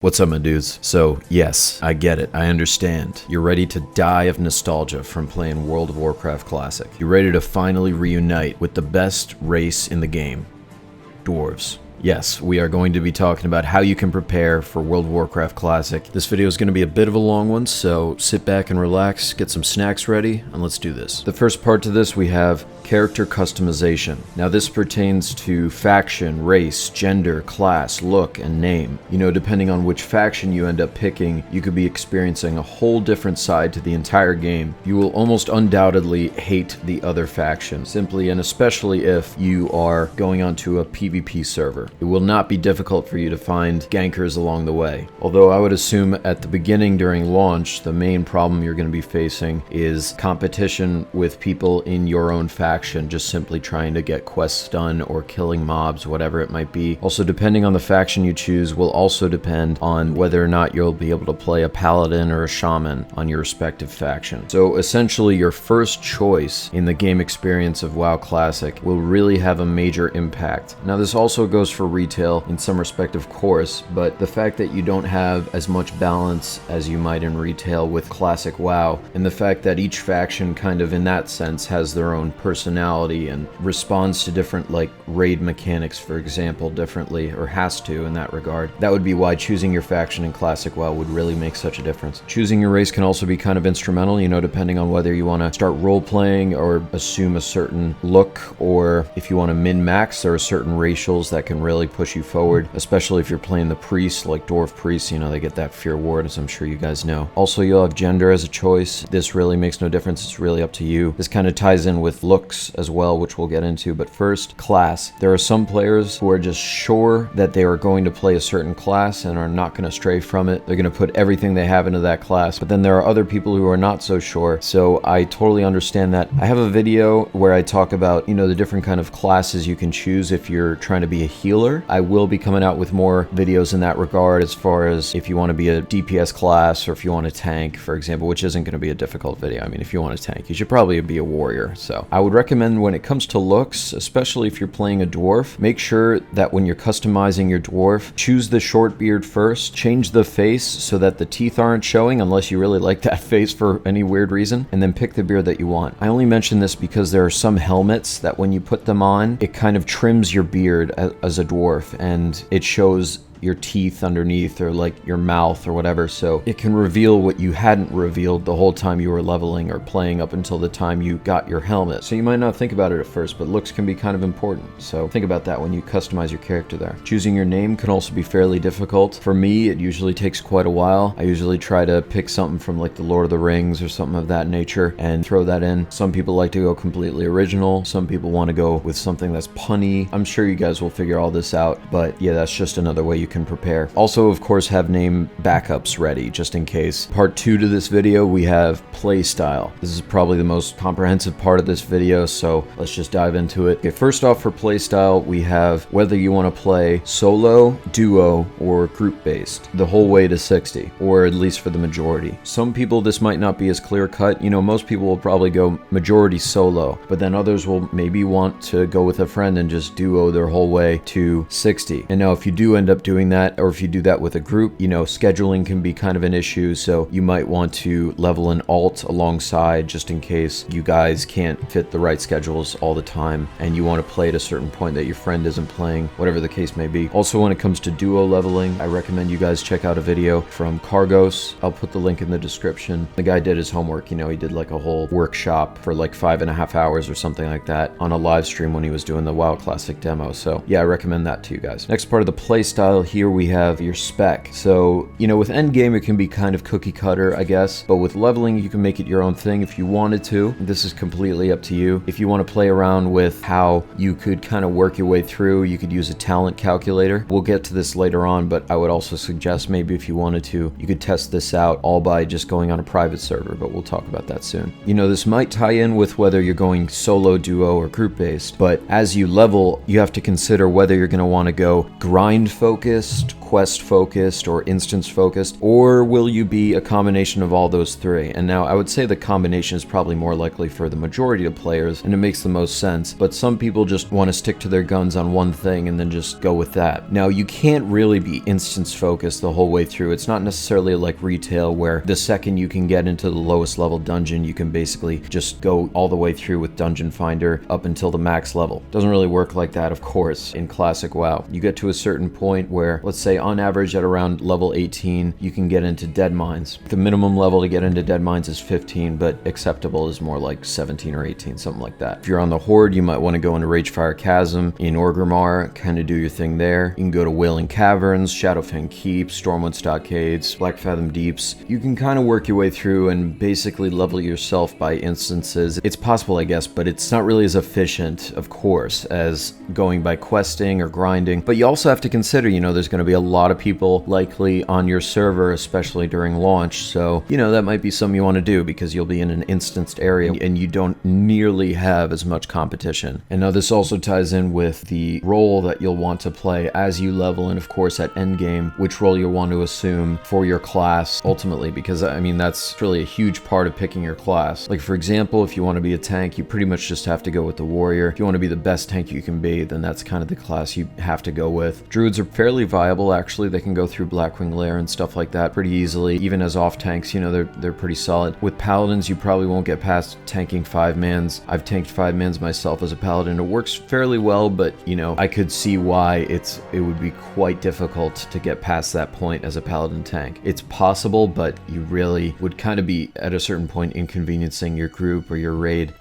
What's up, my dudes? So, yes, I get it. I understand. You're ready to die of nostalgia from playing World of Warcraft Classic. You're ready to finally reunite with the best race in the game. Dwarves. Yes, we are going to be talking about how you can prepare for World of Warcraft Classic. This video is going to be a bit of a long one, so sit back and relax, get some snacks ready, and let's do this. The first part to this, we have character customization. Now this pertains to faction, race, gender, class, look, and name. You know, depending on which faction you end up picking, you could be experiencing a whole different side to the entire game. You will almost undoubtedly hate the other faction, simply and especially if you are going onto a PvP server. It will not be difficult for you to find gankers along the way. Although I would assume at the beginning during launch, the main problem you're going to be facing is competition with people in your own faction, just simply trying to get quests done or killing mobs, whatever it might be. Also, depending on the faction you choose will also depend on whether or not you'll be able to play a paladin or a shaman on your respective faction. So essentially, your first choice in the game experience of WoW Classic will really have a major impact. Now this also goes for retail in some respect, of course, but the fact that you don't have as much balance as you might in retail with classic WoW, and the fact that each faction kind of in that sense has their own personality and responds to different like raid mechanics, for example, differently, or has to in that regard. That would be why choosing your faction in classic WoW would really make such a difference. Choosing your race can also be kind of instrumental, you know, depending on whether you want to start role-playing or assume a certain look, or if you want to min-max, there are certain racials that can really push you forward, especially if you're playing the priest, like dwarf priests, you know, they get that fear ward, as I'm sure you guys know. Also, you'll have gender as a choice. This really makes no difference. It's really up to you. This kind of ties in with looks as well, which we'll get into, but first, class. There are some players who are just sure that they are going to play a certain class and are not going to stray from it. They're going to put everything they have into that class, but then there are other people who are not so sure, so I totally understand that. I have a video where I talk about, you know, the different kind of classes you can choose if you're trying to be a healer. I will be coming out with more videos in that regard, as far as if you want to be a DPS class or if you want to tank, for example, which isn't going to be a difficult video. I mean, if you want to tank, you should probably be a warrior. So I would recommend, when it comes to looks, especially if you're playing a dwarf, make sure that when you're customizing your dwarf, choose the short beard first, change the face so that the teeth aren't showing unless you really like that face for any weird reason, and then pick the beard that you want. I only mention this because there are some helmets that when you put them on, it kind of trims your beard as a dwarf, and it shows your teeth underneath, or like your mouth or whatever, so it can reveal what you hadn't revealed the whole time you were leveling or playing up until the time you got your helmet. So you might not think about it at first, but looks can be kind of important, so think about that when you customize your character there. Choosing your name can also be fairly difficult. For me, it usually takes quite a while. I usually try to pick something from like the Lord of the Rings or something of that nature and throw that in. Some people like to go completely original. Some people want to go with something that's punny. I'm sure you guys will figure all this out, but yeah, that's just another way you can prepare. Also, of course, have name backups ready just in case. Part 2 to this video, we have Playstyle. This is probably the most comprehensive part of this video, so let's just dive into it. Okay, first off, for Playstyle, we have whether you want to play solo, duo, or group-based, the whole way to 60, or at least for the majority. Some people, this might not be as clear-cut. You know, most people will probably go majority solo, but then others will maybe want to go with a friend and just duo their whole way to 60. And now, if you do end up doing that, or if you do that with a group, you know, scheduling can be kind of an issue, so you might want to level an alt alongside just in case you guys can't fit the right schedules all the time and you want to play at a certain point that your friend isn't playing, whatever the case may be. Also, when it comes to duo leveling, I recommend you guys check out a video from Cargos. I'll put the link in the description. The guy did his homework, you know, he did like a whole workshop for like 5.5 hours or something like that on a live stream when he was doing the WoW Classic demo, so yeah, I recommend that to you guys. Next part of the playstyle, here we have your spec. So, you know, with endgame it can be kind of cookie cutter, I guess, but with leveling you can make it your own thing if you wanted to. This is completely up to you. If you want to play around with how you could kind of work your way through, you could use a talent calculator. We'll get to this later on, but I would also suggest maybe if you wanted to, you could test this out all by just going on a private server, but we'll talk about that soon. You know, this might tie in with whether you're going solo, duo, or group based, but as you level, you have to consider whether you're going to want to go grind focus focused, quest focused, or instance focused, or will you be a combination of all those three? And now I would say the combination is probably more likely for the majority of players, and it makes the most sense, but some people just want to stick to their guns on one thing and then just go with that. Now, you can't really be instance focused the whole way through. It's not necessarily like retail where the second you can get into the lowest level dungeon, you can basically just go all the way through with Dungeon Finder up until the max level. Doesn't really work like that, of course, in classic WoW. You get to a certain point where, let's say on average at around level 18, you can get into Dead Mines. The minimum level to get into Dead Mines is 15, but acceptable is more like 17 or 18, something like that. If you're on the Horde, you might want to go into Ragefire Chasm in Orgrimmar, kind of do your thing there. You can go to Wailing Caverns, Shadowfang Keep, Stormwind Stockades, Blackfathom Deeps. You can kind of work your way through and basically level yourself by instances. It's possible, I guess, but it's not really as efficient, of course, as going by questing or grinding. But you also have to consider, you know, there's going to be a lot of people likely on your server, especially during launch. So, you know, that might be something you want to do because you'll be in an instanced area and you don't nearly have as much competition. And now this also ties in with the role that you'll want to play as you level, and of course at endgame, which role you'll want to assume for your class ultimately, because I mean, that's really a huge part of picking your class. Like for example, if you want to be a tank, you pretty much just have to go with the warrior. If you want to be the best tank you can be, then that's kind of the class you have to go with. Druids are fairly viable, actually. They can go through Blackwing Lair and stuff like that pretty easily. Even as off tanks, you know, they're pretty solid. With paladins, you probably won't get past tanking 5-mans. I've tanked 5-mans myself as a paladin. It works fairly well, but you know, I could see why it would be quite difficult to get past that point as a paladin tank. It's possible, but you really would kind of be at a certain point inconveniencing your group or your raid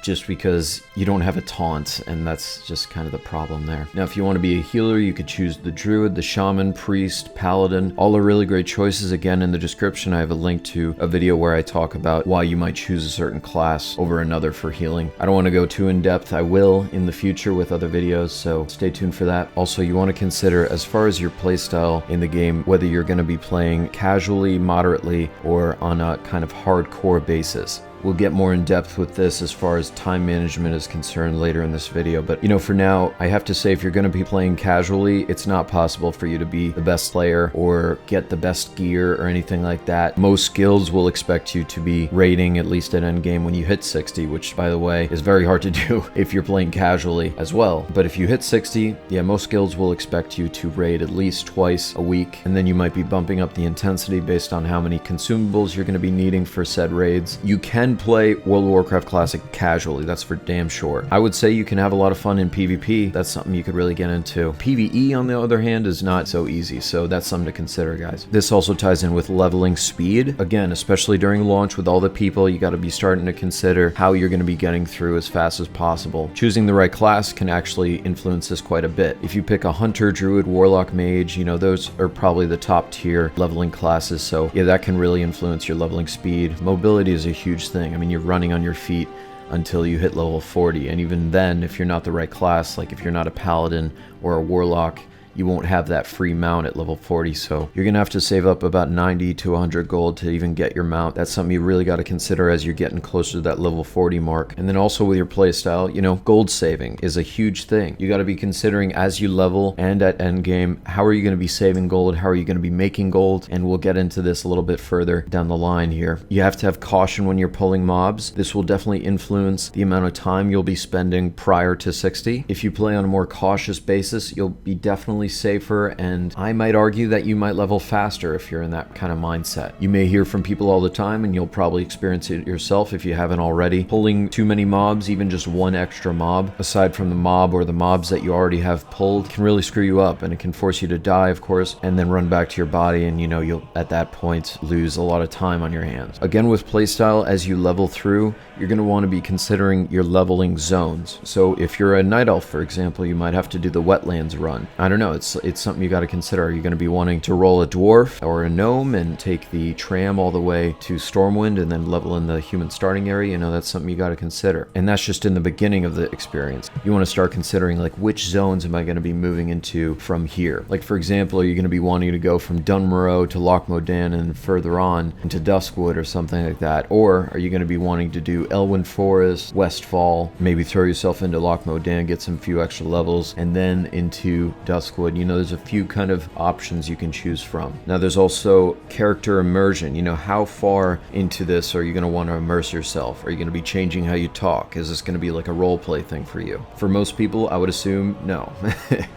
just because you don't have a taunt, and that's just kind of the problem there. Now, if you want to be a healer, you could choose the druid, the shaman, priest, paladin. All are really great choices. Again, in the description, I have a link to a video where I talk about why you might choose a certain class over another for healing. I don't want to go too in depth. I will in the future with other videos, so stay tuned for that. Also, you want to consider, as far as your playstyle in the game, whether you're going to be playing casually, moderately, or on a kind of hardcore basis. We'll get more in depth with this as far as time management is concerned later in this video, but you know, for now, I have to say, if you're going to be playing casually, it's not possible for you to be the best player or get the best gear or anything like that. Most guilds will expect you to be raiding at least at endgame when you hit 60, which by the way is very hard to do if you're playing casually as well. But if you hit 60, yeah, most guilds will expect you to raid at least twice a week, and then you might be bumping up the intensity based on how many consumables you're going to be needing for said raids. You can play World of Warcraft Classic casually, that's for damn sure. I would say you can have a lot of fun in PvP. That's something you could really get into. PvE, on the other hand, is not so easy, so that's something to consider, guys. This also ties in with leveling speed. Again, especially during launch with all the people, you got to be starting to consider how you're going to be getting through as fast as possible. Choosing the right class can actually influence this quite a bit. If you pick a hunter, druid, warlock, mage, you know, those are probably the top tier leveling classes, so yeah, that can really influence your leveling speed. Mobility is a huge thing. I mean, you're running on your feet until you hit level 40, and even then, if you're not the right class, like if you're not a paladin or a warlock, you won't have that free mount at level 40, so you're gonna have to save up about 90 to 100 gold to even get your mount. That's something you really got to consider as you're getting closer to that level 40 mark. And then also with your playstyle, you know, gold saving is a huge thing. You got to be considering as you level and at endgame, how are you going to be saving gold? How are you going to be making gold? And we'll get into this a little bit further down the line here. You have to have caution when you're pulling mobs. This will definitely influence the amount of time you'll be spending prior to 60. If you play on a more cautious basis, you'll be definitely safer, and I might argue that you might level faster if you're in that kind of mindset. You may hear from people all the time, and you'll probably experience it yourself if you haven't already. Pulling too many mobs, even just one extra mob, aside from the mob or the mobs that you already have pulled, can really screw you up, and it can force you to die, of course, and then run back to your body, and you know, you'll at that point lose a lot of time on your hands. Again, with playstyle, as you level through, you're going to want to be considering your leveling zones. So if you're a night elf, for example, you might have to do the wetlands run. I don't know, it's something you got to consider. Are you going to be wanting to roll a dwarf or a gnome and take the tram all the way to Stormwind and then level in the human starting area? You know, that's something you got to consider. And that's just in the beginning of the experience. You want to start considering, like, which zones am I going to be moving into from here? Like, for example, are you going to be wanting to go from Dunmorrow to Loch Modan and further on into Duskwood or something like that? Or are you going to be wanting to do Elwyn Forest, Westfall, maybe throw yourself into Loch Modan, get some few extra levels, and then into Duskwood would. You know, there's a few kind of options you can choose from. Now there's also character immersion. You know, how far into this are you going to want to immerse yourself? Are you going to be changing how you talk? Is this going to be like a role play thing for you? For most people, I would assume no.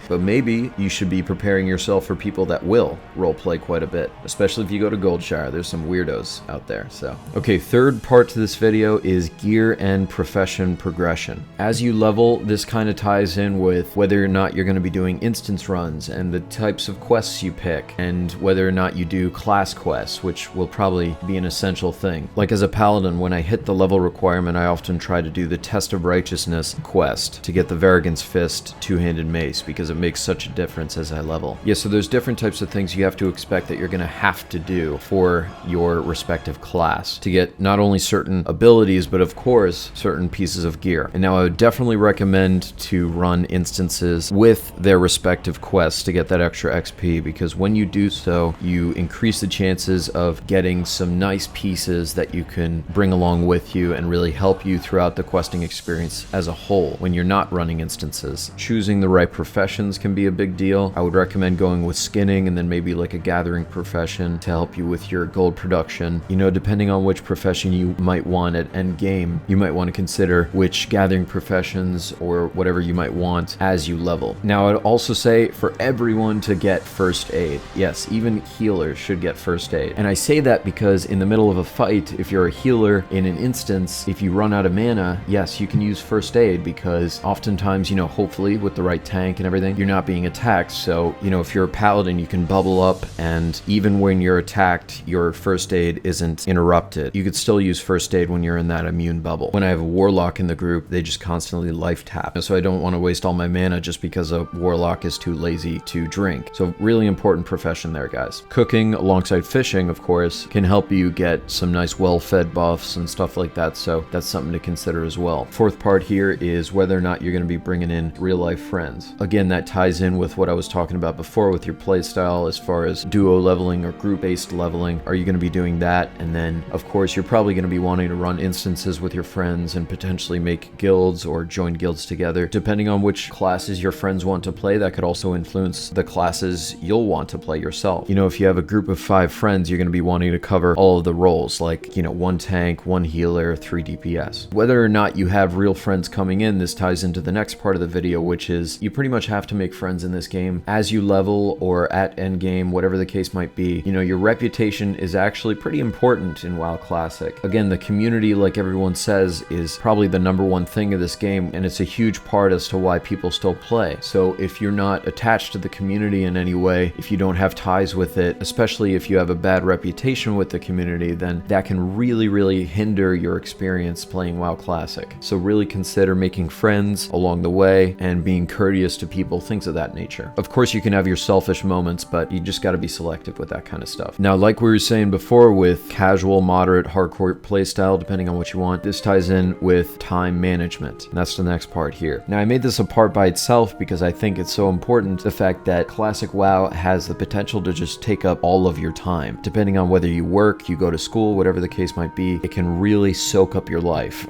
But maybe you should be preparing yourself for people that will role play quite a bit, especially if you go to Goldshire. There's some weirdos out there. So, okay, third part to this video is gear and profession progression. As you level, this kind of ties in with whether or not you're going to be doing instance runs and the types of quests you pick, and whether or not you do class quests, which will probably be an essential thing. Like as a paladin, when I hit the level requirement, I often try to do the Test of Righteousness quest to get the Varigan's Fist two-handed mace, because it makes such a difference as I level. Yeah, so there's different types of things you have to expect that you're going to have to do for your respective class to get not only certain abilities, but of course, certain pieces of gear. And now I would definitely recommend to run instances with their respective quests to get that extra XP, because when you do so, you increase the chances of getting some nice pieces that you can bring along with you and really help you throughout the questing experience as a whole when you're not running instances. Choosing the right professions can be a big deal. I would recommend going with skinning and then maybe like a gathering profession to help you with your gold production. You know, depending on which profession you might want at end game, you might want to consider which gathering professions or whatever you might want as you level. Now, I'd also say for everyone to get first aid. Yes, even healers should get first aid. And I say that because in the middle of a fight, if you're a healer in an instance, if you run out of mana, yes, you can use first aid, because oftentimes, you know, hopefully with the right tank and everything, you're not being attacked. So, you know, if you're a paladin, you can bubble up, and even when you're attacked, your first aid isn't interrupted. You could still use first aid when you're in that immune bubble. When I have a warlock in the group, they just constantly life tap. So I don't want to waste all my mana just because a warlock is too lazy to drink. So really important profession there, guys. Cooking alongside fishing, of course, can help you get some nice well-fed buffs and stuff like that. So that's something to consider as well. Fourth part here is whether or not you're going to be bringing in real-life friends. Again, that ties in with what I was talking about before with your playstyle as far as duo leveling or group-based leveling. Are you going to be doing that? And then, of course, you're probably going to be wanting to run instances with your friends and potentially make guilds or join guilds together. Depending on which classes your friends want to play, that could also influence the classes you'll want to play yourself. You know, if you have a group of 5 friends, you're going to be wanting to cover all of the roles, like, you know, 1 tank, 1 healer, 3 DPS. Whether or not you have real friends coming in, this ties into the next part of the video, which is you pretty much have to make friends in this game as you level or at end game, whatever the case might be. You know, your reputation is actually pretty important in WoW Classic. Again, the community, like everyone says, is probably the #1 thing of this game, and it's a huge part as to why people still play. So if you're not attached to the community in any way, if you don't have ties with it, especially if you have a bad reputation with the community, then that can really hinder your experience playing WoW Classic. So really consider making friends along the way and being courteous to people, things of that nature. Of course, you can have your selfish moments, but you just got to be selective with that kind of stuff. Now, like we were saying before, with casual, moderate, hardcore playstyle, depending on what you want, this ties in with time management. And that's the next part here. Now, I made this a part by itself because I think it's so important, the fact that Classic WoW has the potential to just take up all of your time. Depending on whether you work, you go to school, whatever the case might be, it can really soak up your life.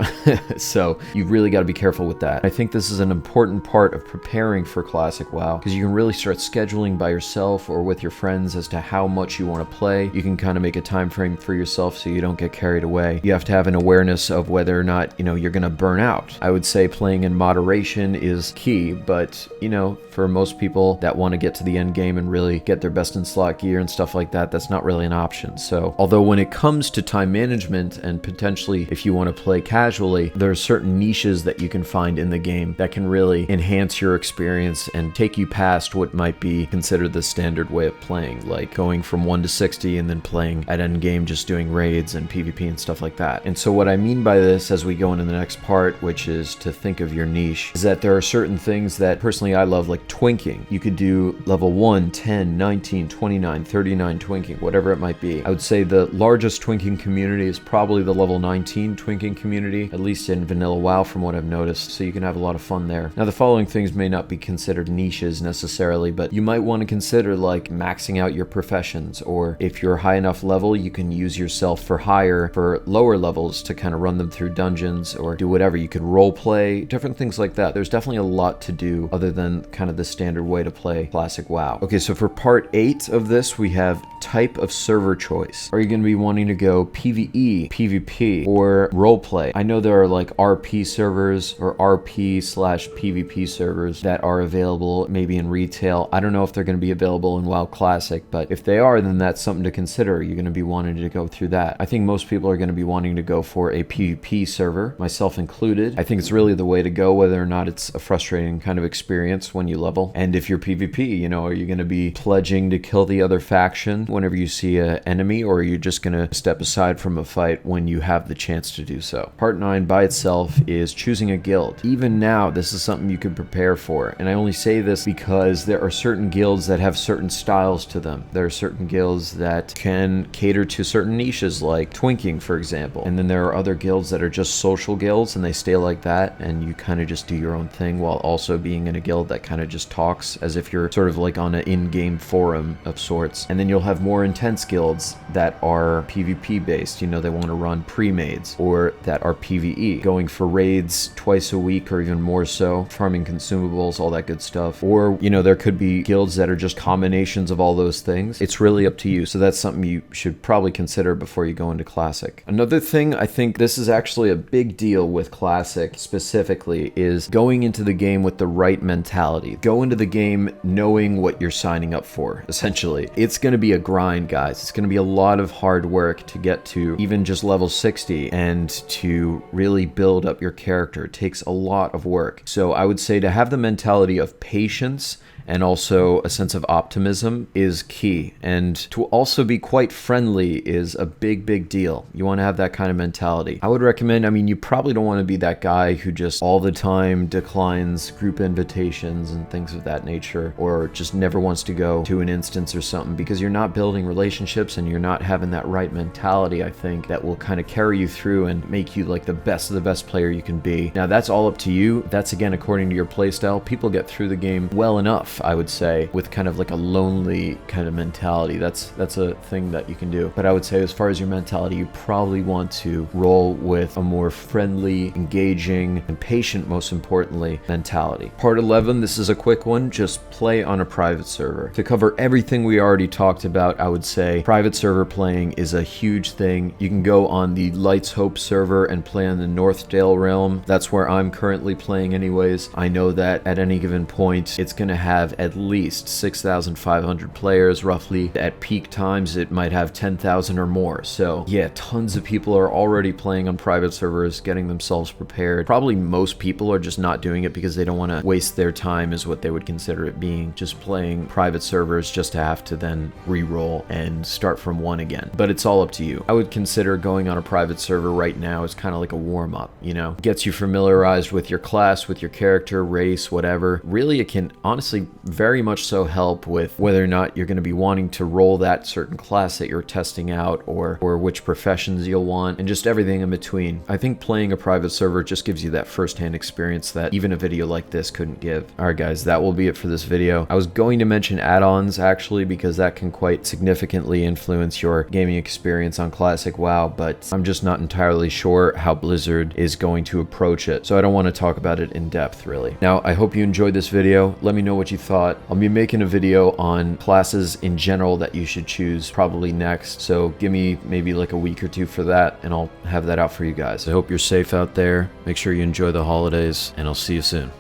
So you've really got to be careful with that. I think this is an important part of preparing for Classic WoW, because you can really start scheduling by yourself or with your friends as to how much you want to play. You can kind of make a time frame for yourself so you don't get carried away. You have to have an awareness of whether or not, you know, you're going to burn out. I would say playing in moderation is key, but, you know, for most people that want to get to the end game and really get their best in slot gear and stuff like that, that's not really an option. So although when it comes to time management and potentially if you want to play casually, there are certain niches that you can find in the game that can really enhance your experience and take you past what might be considered the standard way of playing, like going from 1 to 60 and then playing at end game just doing raids and PvP and stuff like that. And so what I mean by this, as we go into the next part, which is to think of your niche, is that there are certain things that personally I love, like twinking. You could do level 1, 10, 19, 29, 39 twinking, whatever it might be. I would say the largest twinking community is probably the level 19 twinking community, at least in vanilla WoW from what I've noticed, so you can have a lot of fun there. Now, the following things may not be considered niches necessarily, but you might want to consider like maxing out your professions, or if you're high enough level, you can use yourself for hire for lower levels to kind of run them through dungeons or do whatever. You could role play, different things like that. There's definitely a lot to do other than kind of the standard way to play Classic WoW. Okay, so for part 8 of this, we have type of server choice. Are you going to be wanting to go PvE, PvP, or roleplay? I know there are like RP servers or RP/PvP servers that are available maybe in retail. I don't know if they're going to be available in WoW Classic, but if they are, then that's something to consider. You're going to be wanting to go through that. I think most people are going to be wanting to go for a PvP server, myself included. I think it's really the way to go, whether or not it's a frustrating kind of experience when you level. And if you're PvP, you know, are you going to be pledging to kill the other faction whenever you see an enemy, or are you just going to step aside from a fight when you have the chance to do so? Part 9 by itself is choosing a guild. Even now, this is something you can prepare for, and I only say this because there are certain guilds that have certain styles to them. There are certain guilds that can cater to certain niches, like twinking, for example, and then there are other guilds that are just social guilds and they stay like that, and you kind of just do your own thing while also being in a guild that kind of just talks as if you're sort of like on an in-game forum of sorts. And then you'll have more intense guilds that are PvP based. You know, they want to run pre-mades, or that are PvE, going for raids twice a week or even more so, farming consumables, all that good stuff. Or, you know, there could be guilds that are just combinations of all those things. It's really up to you. So that's something you should probably consider before you go into Classic. Another thing, I think this is actually a big deal with Classic specifically, is going into the game with the right mentality. Go into the game knowing what you're signing up for, essentially. It's going to be a grind, guys. It's going to be a lot of hard work to get to even just level 60, and to really build up your character. It takes a lot of work. So I would say to have the mentality of patience and also a sense of optimism is key. And to also be quite friendly is a big deal. You want to have that kind of mentality. I would recommend, I mean, you probably don't want to be that guy who just all the time declines group invitations and things of that nature, or just never wants to go to an instance or something, because you're not building relationships and you're not having that right mentality, I think, that will kind of carry you through and make you like the best of the best player you can be. Now, that's all up to you. That's, again, according to your playstyle. People get through the game well enough, I would say, with kind of like a lonely kind of mentality. That's a thing that you can do. But I would say, as far as your mentality, you probably want to roll with a more friendly, engaging, and patient, most importantly, mentality. Part 11, this is a quick one. Just play on a private server. To cover everything we already talked about, I would say private server playing is a huge thing. You can go on the Lights Hope server and play on the Northdale realm. That's where I'm currently playing anyways. I know that at any given point, it's going to have at least 6,500 players roughly. At peak times, it might have 10,000 or more. So yeah, tons of people are already playing on private servers, getting themselves prepared. Probably most people are just not doing it because they don't want to waste their time, is what they would consider it being, just playing private servers just to have to then re-roll and start from one again. But it's all up to you. I would consider going on a private server right now as kind of like a warm-up, you know? Gets you familiarized with your class, with your character, race, whatever. Really, it can honestly very much so help with whether or not you're going to be wanting to roll that certain class that you're testing out, or which professions you'll want, and just everything in between. I think playing a private server just gives you that first-hand experience that even a video like this couldn't give. Alright guys, that will be it for this video. I was going to mention add-ons actually, because that can quite significantly influence your gaming experience on Classic WoW, but I'm just not entirely sure how Blizzard is going to approach it, so I don't want to talk about it in depth really. Now, I hope you enjoyed this video. Let me know what you thought. I'll be making a video on classes in general that you should choose probably next, so give me maybe like a week or two for that, and I'll have that out for you guys. I hope you're safe out there. Make sure you enjoy the holidays, and I'll see you soon.